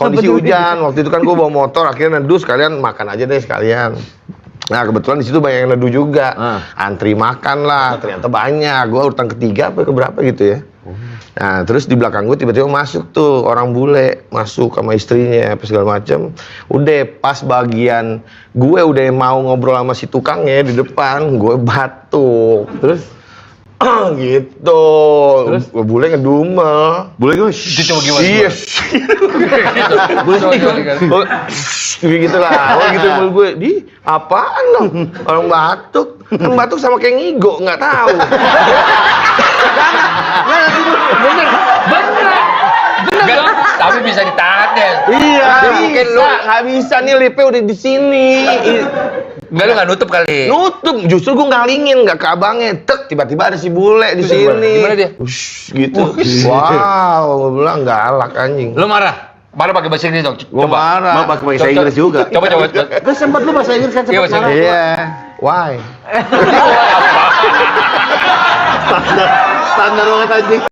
kondisi hujan. Waktu itu kan gue bawa motor, akhirnya neduh sekalian makan aja deh sekalian. Nah kebetulan di situ banyak yang neduh juga. Antri makan lah, ternyata banyak. Gue urutan ketiga apa keberapa gitu ya. Nah terus di belakang gue tiba-tiba masuk tuh orang bule, masuk sama istrinya apa segala macem. Udah pas bagian gue udah mau ngobrol sama si tukangnya di depan, gue batuk. Terus gitu. Terus bule ngedumel. Boleh gue? Itu coba gimana? Yes. Boleh coba gimana? Gitu lah. Oh gitu mulu gue. Di apaan lo? Orang batuk. Kan batuk sama kayak ngigo, nggak tahu. Bener dong. Tapi bisa ditahan ya. Iya. Mungkin lu nggak bisa nih lipnya udah di sini. enggak lu nggak nutup kali. Nutup, justru gue ngalingin, nggak ke abangnya. Tek, tiba-tiba ada si bule di sini. Gimana dia? Ush, gitu. Wow, gue bilang galak anjing. Lu marah? Marah pakai bahasa Inggris dong. Gue marah. Mau pakai bahasa Inggris juga. Coba. Kan sempat lu bahasa Inggris kan Iya, sempat bahasa marah. Iya. Why? Standar banget anjing.